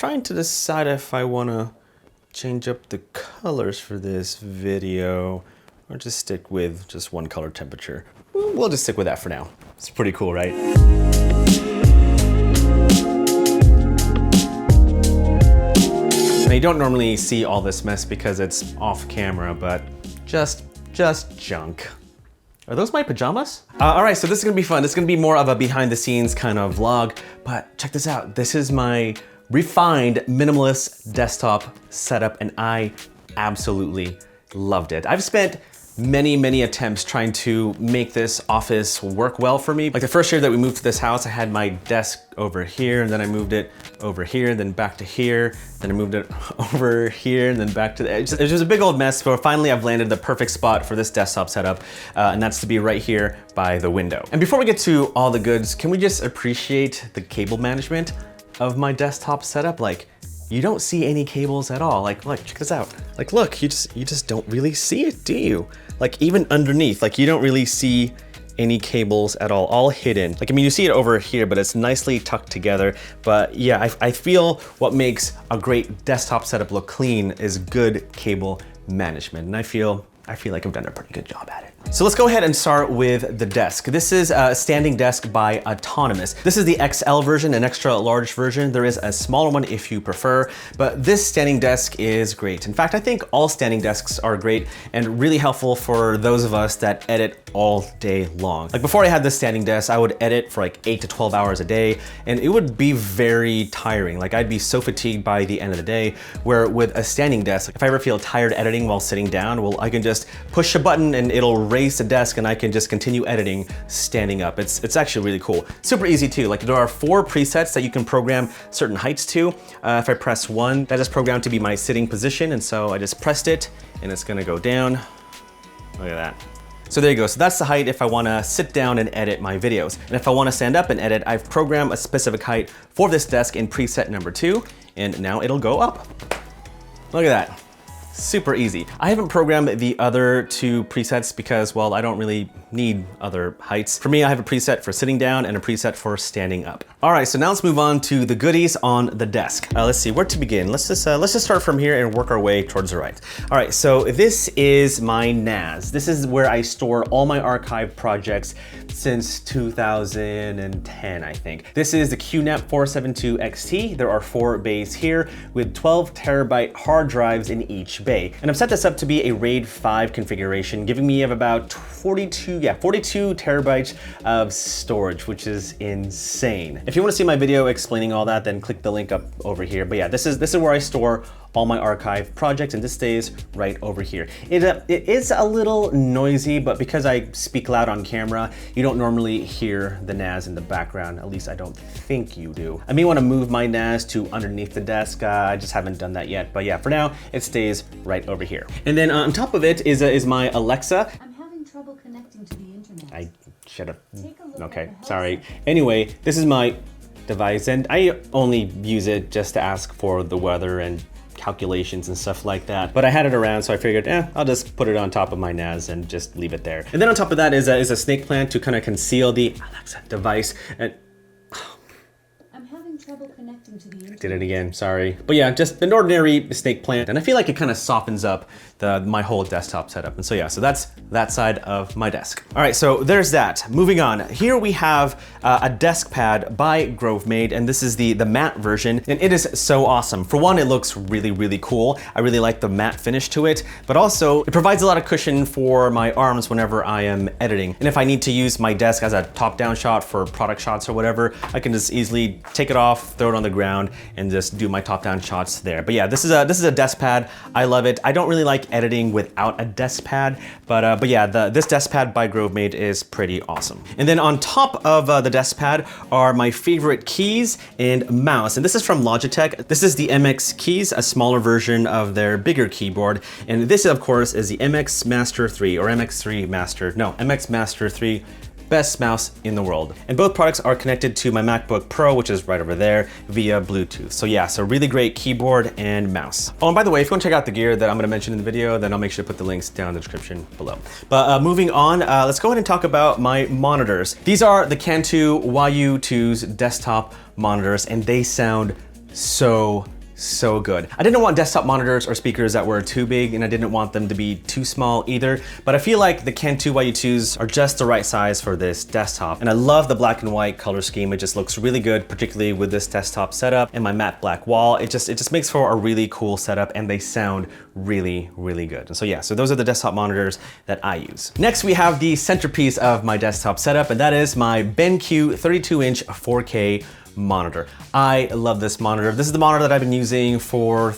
trying to decide if I want to change up the colors for this video or just stick with just one color temperature. We'll just stick with that for now. It's pretty cool, right? Now, you don't normally see all this mess because it's off camera, but just junk. Are those my pajamas? All right, so this is gonna be fun. This is gonna be more of a behind the scenes kind of vlog, but check this out. This is my refined minimalist desktop setup and I absolutely loved it. I've spent many attempts trying to make this office work well for me. Like the first year that we moved to this house, I had my desk over here, and then I moved it over here, then back to here, then I moved it over here, and then back to it was just a big old mess, but finally I've landed the perfect spot for this desktop setup, and that's to be right here by the window. And before we get to all the goods, can we just appreciate the cable management of my desktop setup? Like, you don't see any cables at all. Like, look, check this out. Like, look, you just don't really see it, do you? Like, even underneath, like, you don't really see any cables at all hidden. Like, I mean, you see it over here, but it's nicely tucked together. But yeah, I feel what makes a great desktop setup look clean is good cable management. And I feel like I've done a pretty good job at it. So let's go ahead and start with the desk. This is a standing desk by Autonomous. This is the XL version, an extra large version. There is a smaller one if you prefer, but this standing desk is great. In fact, I think all standing desks are great and really helpful for those of us that edit all day long. Like before I had this standing desk, I would edit for like 8 to 12 hours a day, and it would be very tiring. Like I'd be so fatigued by the end of the day, where with a standing desk, if I ever feel tired editing while sitting down, well, I can just push a button and it'll raise the desk and I can just continue editing standing up. It's actually really cool. Super easy too. Like there are 4 presets that you can program certain heights to. If I press 1, that is programmed to be my sitting position. And so I just pressed it and it's gonna go down. Look at that. So there you go. So that's the height if I wanna sit down and edit my videos. And if I wanna stand up and edit, I've programmed a specific height for this desk in preset number 2, and now it'll go up. Look at that. Super easy. I haven't programmed the other 2 presets because, well, I don't really need other heights. For me, I have a preset for sitting down and a preset for standing up. All right, so now let's move on to the goodies on the desk. Let's see, where to begin? Let's just start from here and work our way towards the right. All right, so this is my NAS. This is where I store all my archive projects since 2010, I think. This is the QNAP 472 XT. There are 4 bays here with 12 terabyte hard drives in each bay. And I've set this up to be a RAID 5 configuration, giving me about 42 terabytes of storage, which is insane. If you want to see my video explaining all that, then click the link up over here. But yeah, this is where I store all my archive projects, and this stays right over here. It is a little noisy, but because I speak loud on camera, you don't normally hear the NAS in the background. At least I don't think you do. I may want to move my NAS to underneath the desk. I just haven't done that yet. But yeah, for now, it stays right over here. And then on top of it is my Alexa. I'm having trouble connecting to the internet. Shut up. Okay, sorry. Anyway, this is my device, and I only use it just to ask for the weather and calculations and stuff like that. But I had it around, so I figured, I'll just put it on top of my NAS and just leave it there. And then on top of that is a snake plant to kind of conceal the Alexa device. And I'm having trouble connecting to the internet. did it again, sorry. But yeah, just an ordinary snake plant. And I feel like it kind of softens up my whole desktop setup. And so yeah, so that's that side of my desk. All right, so there's that. Moving on. Here we have a desk pad by GroveMade, and this is the matte version, and it is so awesome. For one, it looks really cool. I really like the matte finish to it, but also it provides a lot of cushion for my arms whenever I am editing. And if I need to use my desk as a top-down shot for product shots or whatever, I can just easily take it off, throw it on the ground, and just do my top-down shots there. But yeah, this is a desk pad. I love it. I don't really like editing without a desk pad, but yeah, this desk pad by GroveMade is pretty awesome. And then on top of the desk pad are my favorite keys and mouse, and this is from Logitech. This is the MX keys, a smaller version of their bigger keyboard, and this of course is the MX Master 3 or MX3 Master, no, MX Master 3. Best mouse in the world. And both products are connected to my MacBook Pro, which is right over there, via Bluetooth. So yeah, so really great keyboard and mouse. Oh, and by the way, if you want to check out the gear that I'm gonna mention in the video, then I'll make sure to put the links down in the description below. But moving on, let's go ahead and talk about my monitors. These are the Cantu YU2's desktop monitors, and they sound so good. I didn't want desktop monitors or speakers that were too big, and I didn't want them to be too small either, but I feel like the Can 2x2s are just the right size for this desktop. And I love the black and white color scheme. It just looks really good, particularly with this desktop setup and my matte black wall. It just makes for a really cool setup, and they sound really good. And so yeah, so those are the desktop monitors that I use. Next, we have the centerpiece of my desktop setup, and that is my BenQ 32-inch 4K monitor. I love this monitor. This is the monitor that I've been using for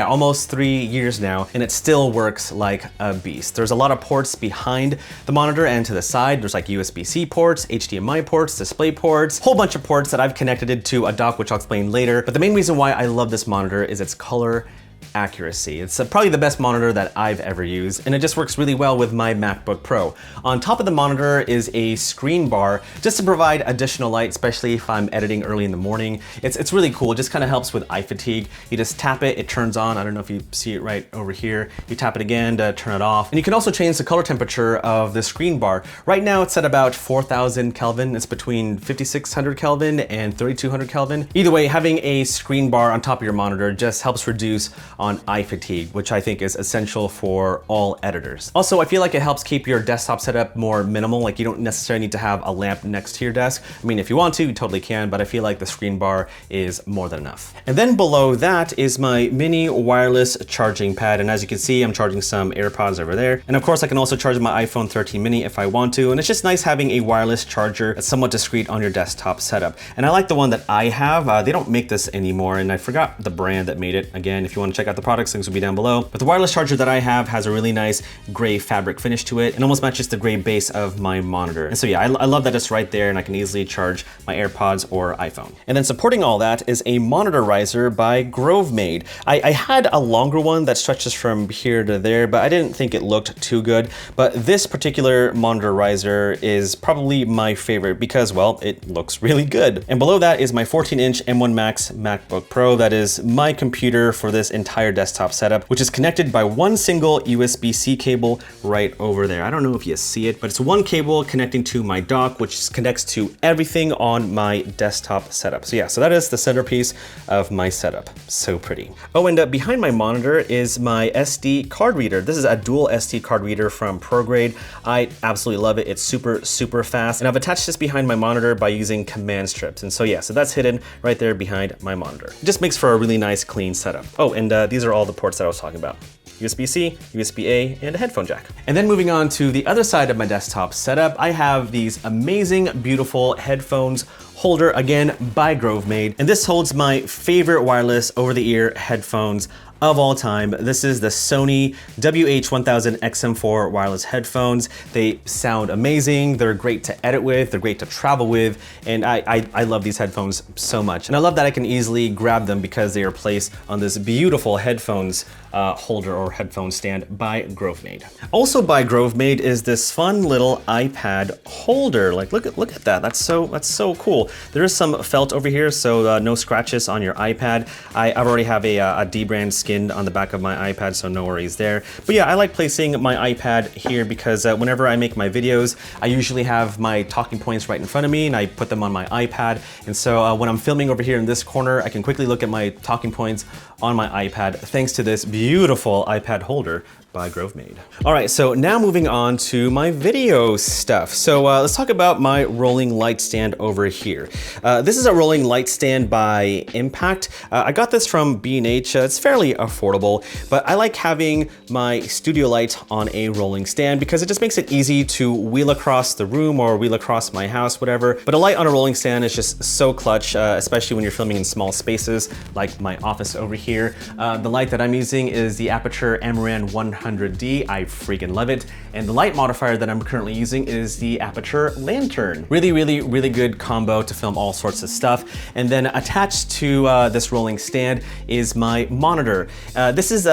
almost 3 years now, and it still works like a beast. There's a lot of ports behind the monitor and to the side. There's like USB-C ports, HDMI ports, display ports, whole bunch of ports that I've connected it to a dock, which I'll explain later. But the main reason why I love this monitor is its color accuracy. It's probably the best monitor that I've ever used, and it just works really well with my MacBook Pro. On top of the monitor is a screen bar just to provide additional light, especially if I'm editing early in the morning. It's really cool. It just kind of helps with eye fatigue. You just tap it, it turns on. I don't know if you see it right over here. You tap it again to turn it off. And you can also change the color temperature of the screen bar. Right now it's at about 4,000 Kelvin. It's between 5,600 Kelvin and 3,200 Kelvin. Either way, having a screen bar on top of your monitor just helps reduce on eye fatigue, which I think is essential for all editors. Also, I feel like it helps keep your desktop setup more minimal. Like, you don't necessarily need to have a lamp next to your desk. I mean, if you want to, you totally can, but I feel like the screen bar is more than enough. And then below that is my mini wireless charging pad. And as you can see, I'm charging some AirPods over there. And of course, I can also charge my iPhone 13 mini if I want to. And it's just nice having a wireless charger that's somewhat discreet on your desktop setup. And I like the one that I have. They don't make this anymore, and I forgot the brand that made it. Again, if you want to check out the products, links will be down below. But the wireless charger that I have has a really nice gray fabric finish to it and almost matches the gray base of my monitor. And so yeah, I love that it's right there and I can easily charge my AirPods or iPhone. And then supporting all that is a monitor riser by Grovemade. I had a longer one that stretches from here to there, but I didn't think it looked too good. But this particular monitor riser is probably my favorite because, well, it looks really good. And below that is my 14-inch M1 Max MacBook Pro. That is my computer for this entire desktop setup, which is connected by one single USB-C cable right over there. I don't know if you see it, but it's one cable connecting to my dock, which connects to everything on my desktop setup. So yeah, so that is the centerpiece of my setup. So pretty. Oh, and behind my monitor is my SD card reader. This is a dual SD card reader from ProGrade. I absolutely love it. It's super fast. And I've attached this behind my monitor by using command strips. And so yeah, so that's hidden right there behind my monitor. It just makes for a really nice clean setup. Oh, and these are all the ports that I was talking about. USB-C, USB-A, and a headphone jack. And then moving on to the other side of my desktop setup, I have these amazing, beautiful headphones holder, again, by Grovemade. And this holds my favorite wireless over-the-ear headphones of all time. This is the Sony WH-1000 XM4 wireless headphones. They sound amazing. They're great to edit with. They're great to travel with. And I love these headphones so much. And I love that I can easily grab them because they are placed on this beautiful headphones holder or headphone stand by Grovemade. Also by Grovemade is this fun little iPad holder. Like, look at that. That's so cool. There is some felt over here, so no scratches on your iPad. I've already have a D-brand skinned on the back of my iPad, so no worries there. But yeah, I like placing my iPad here because whenever I make my videos, I usually have my talking points right in front of me and I put them on my iPad. And so when I'm filming over here in this corner, I can quickly look at my talking points on my iPad thanks to this beautiful iPad holder by Grovemade. All right, so now moving on to my video stuff. So let's talk about my rolling light stand over here. This is a rolling light stand by Impact. I got this from B&H. It's fairly affordable, but I like having my studio light on a rolling stand because it just makes it easy to wheel across the room or wheel across my house, whatever. But a light on a rolling stand is just so clutch, especially when you're filming in small spaces like my office over here. The light that I'm using is the Aperture Amaran 100D. I freaking love it. And the light modifier that I'm currently using is the Aperture Lantern. Really good combo to film all sorts of stuff. And then attached to this rolling stand is my monitor. This is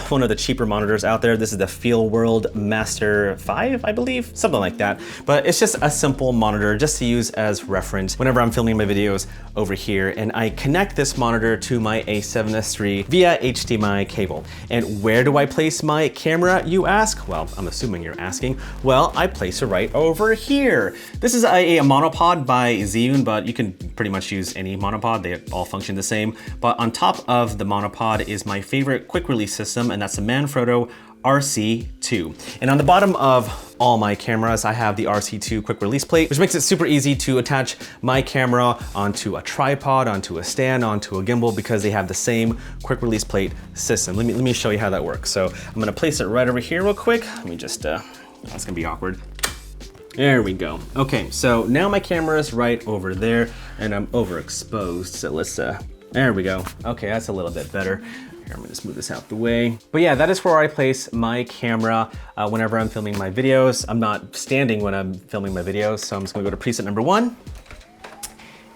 one of the cheaper monitors out there. This is the Feel World Master 5, I believe, something like that. But it's just a simple monitor just to use as reference whenever I'm filming my videos over here. And I connect this monitor to my A7S III via HDMI cable. And where do I place my camera, you ask? Well, I'm assuming you're asking. Well, I place it right over here. This is a monopod by Zhiyun, but you can pretty much use any monopod. They all function the same. But on top of the monopod is my favorite quick release system, and that's the Manfrotto RC2. And on the bottom of all my cameras, I have the RC2 quick release plate, which makes it super easy to attach my camera onto a tripod, onto a stand, onto a gimbal, because they have the same quick release plate system. Let me show you how that works. So I'm gonna place it right over here real quick. Let me just, that's gonna be awkward. There we go. Okay, so now my camera is right over there and I'm overexposed. So let's, there we go. Okay, that's a little bit better. Here, I'm gonna just move this out the way. But yeah, that is where I place my camera whenever I'm filming my videos. I'm not standing when I'm filming my videos, so I'm just gonna go to preset number 1.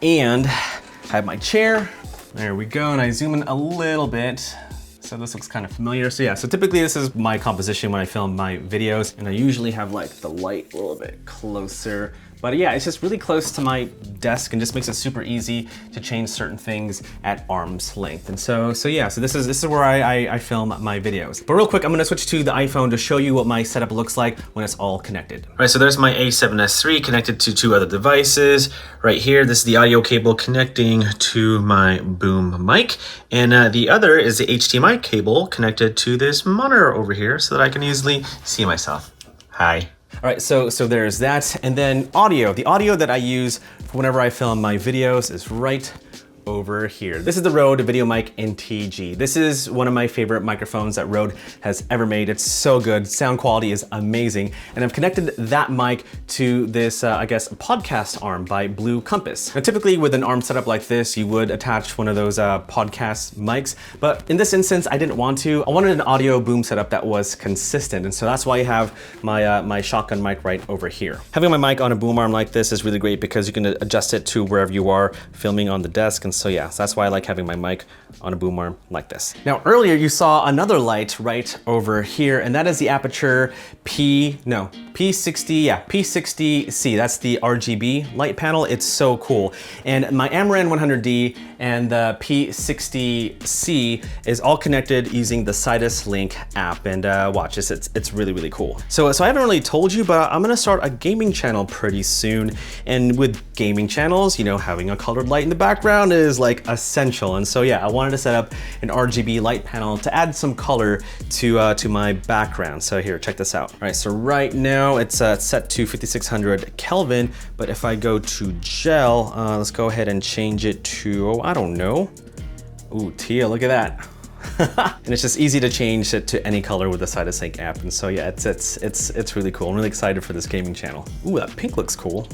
And I have my chair. There we go, and I zoom in a little bit. So this looks kind of familiar. So yeah, so typically this is my composition when I film my videos, and I usually have like the light a little bit closer. But yeah, it's just really close to my desk and just makes it super easy to change certain things at arm's length. And so yeah, so this is where I film my videos. But real quick, I'm gonna switch to the iPhone to show you what my setup looks like when it's all connected. All right, so there's my A7S III connected to 2 other devices. Right here, this is the audio cable connecting to my boom mic. And the other is the HDMI cable connected to this monitor over here so that I can easily see myself. Hi. All right, so there's that. And then audio. The audio that I use for whenever I film my videos is right over here. This is the Rode VideoMic NTG. This is one of my favorite microphones that Rode has ever made. It's so good. Sound quality is amazing. And I've connected that mic to this, I guess, podcast arm by Blue Compass. Now, typically with an arm setup like this, you would attach one of those podcast mics. But in this instance, I didn't want to. I wanted an audio boom setup that was consistent. And so that's why I have my, my shotgun mic right over here. Having my mic on a boom arm like this is really great because you can adjust it to wherever you are filming on the desk. And so yeah, so that's why I like having my mic on a boom arm like this. Now earlier you saw another light right over here, and that is the Aperture P60C. That's the RGB light panel. It's so cool. And my Amaran 100D and the P60C is all connected using the Sidus Link app. And watch this, it's really, really cool. So I haven't really told you, but I'm gonna start a gaming channel pretty soon. And with gaming channels, you know, having a colored light in the background is like essential. And so yeah, I wanted to set up an RGB light panel to add some color to my background. So here, check this out. All right, so right now it's set to 5600 Kelvin, but if I go to gel, let's go ahead and change it to, oh, I don't know. Ooh, teal, look at that. And it's just easy to change it to any color with the Sidus Link app. And so yeah, it's really cool. I'm really excited for this gaming channel. Ooh, that pink looks cool.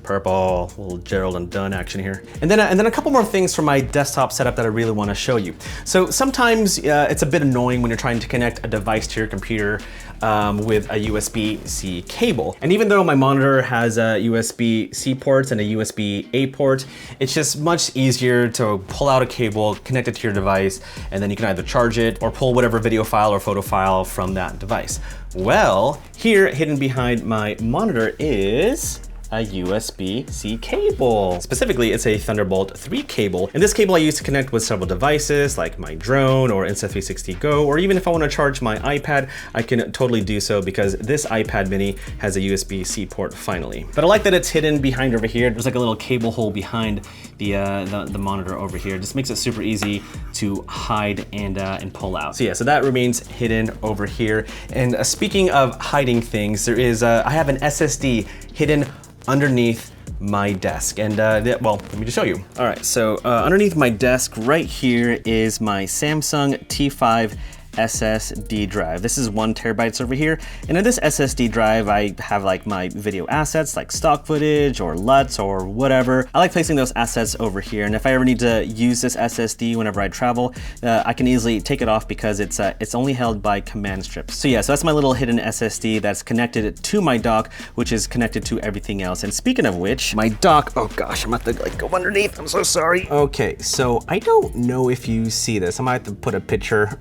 Purple, a little Gerald and Dunn action here. And then a couple more things from my desktop setup that I really want to show you. So sometimes it's a bit annoying when you're trying to connect a device to your computer with a USB-C cable. And even though my monitor has a USB-C port and a USB-A port, it's just much easier to pull out a cable, connect it to your device, and then you can either charge it or pull whatever video file or photo file from that device. Well, here hidden behind my monitor is a USB-C cable. Specifically, it's a Thunderbolt 3 cable. And this cable I use to connect with several devices like my drone or Insta360 Go, or even if I want to charge my iPad, I can totally do so because this iPad mini has a USB-C port finally. But I like that it's hidden behind over here. There's like a little cable hole behind the monitor over here. It just makes it super easy to hide and pull out. So yeah, so that remains hidden over here. And speaking of hiding things, there is, I have an SSD hidden underneath my desk. And well, let me just show you. All right, so underneath my desk right here is my Samsung T5 SSD drive. This is 1 terabyte over here. And in this SSD drive, I have like my video assets like stock footage or LUTs or whatever. I like placing those assets over here. And if I ever need to use this SSD whenever I travel, I can easily take it off because it's only held by command strips. So yeah, so that's my little hidden SSD that's connected to my dock, which is connected to everything else. And speaking of which, my dock, oh gosh, I'm about to like go underneath. I'm so sorry. Okay, so I don't know if you see this. I might have to put a picture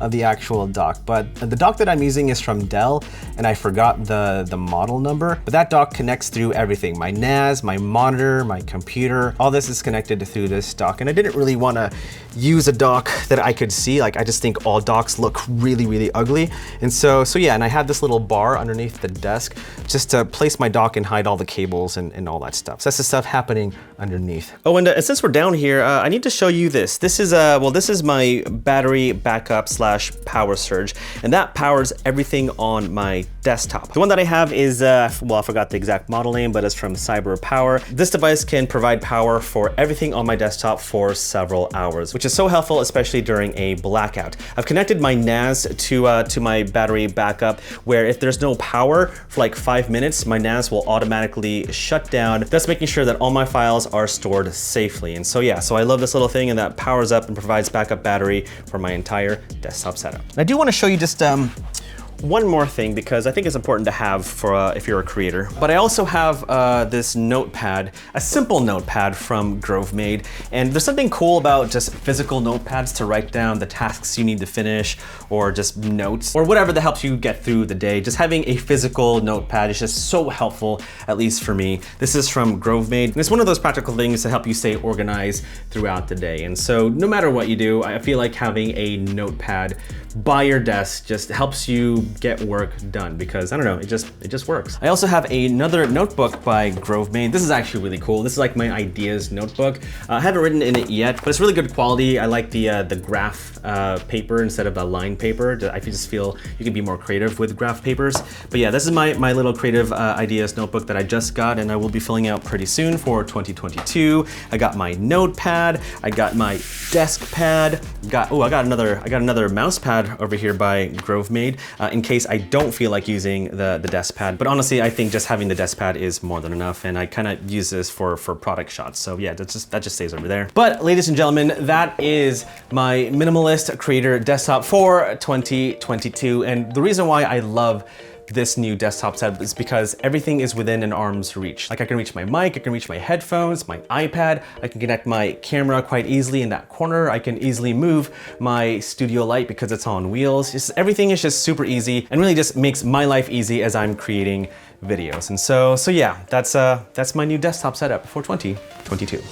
of the actual dock, but the dock that I'm using is from Dell, and I forgot the model number, but that dock connects through everything. My NAS, my monitor, my computer, all this is connected through this dock. And I didn't really want to use a dock that I could see. Like, I just think all docks look really, really ugly. And so yeah, and I had this little bar underneath the desk just to place my dock and hide all the cables and all that stuff. So that's the stuff happening underneath. Oh, and since we're down here, I need to show you this. This is this is my battery backup / power surge, and that powers everything on my desktop. The one that I have is, well, I forgot the exact model name, but it's from Cyber Power. This device can provide power for everything on my desktop for several hours, which is so helpful, especially during a blackout. I've connected my NAS to my battery backup, where if there's no power for like 5 minutes, my NAS will automatically shut down, thus making sure that all my files are stored safely. And so yeah, so I love this little thing, and that powers up and provides backup battery for my entire desktop setup. I do want to show you just one more thing, because I think it's important to have for if you're a creator. But I also have this notepad, a simple notepad from GroveMade. And there's something cool about just physical notepads to write down the tasks you need to finish, or just notes, or whatever that helps you get through the day. Just having a physical notepad is just so helpful, at least for me. This is from GroveMade, and it's one of those practical things to help you stay organized throughout the day. And so no matter what you do, I feel like having a notepad by your desk just helps you get work done, because I don't know, it just works. I also have another notebook by GroveMade. This is actually really cool. This is like my ideas notebook. I haven't written in it yet, but it's really good quality. I like the graph paper instead of the line paper. I just feel you can be more creative with graph papers. But yeah, this is my little creative ideas notebook that I just got, and I will be filling out pretty soon for 2022. I got my notepad, I got my desk pad, I got another mouse pad over here by GroveMade in case I don't feel like using the desk pad. But honestly, I think just having the desk pad is more than enough, and I kind of use this for product shots. So yeah, that just stays over there. But ladies and gentlemen, that is my minimalist creator desktop for 2022. And the reason why I love this new desktop setup is because everything is within an arm's reach. Like, I can reach my mic, I can reach my headphones, my iPad, I can connect my camera quite easily in that corner. I can easily move my studio light because it's on wheels. Everything is just super easy, and really just makes my life easy as I'm creating videos. And so yeah, that's my new desktop setup for 2022.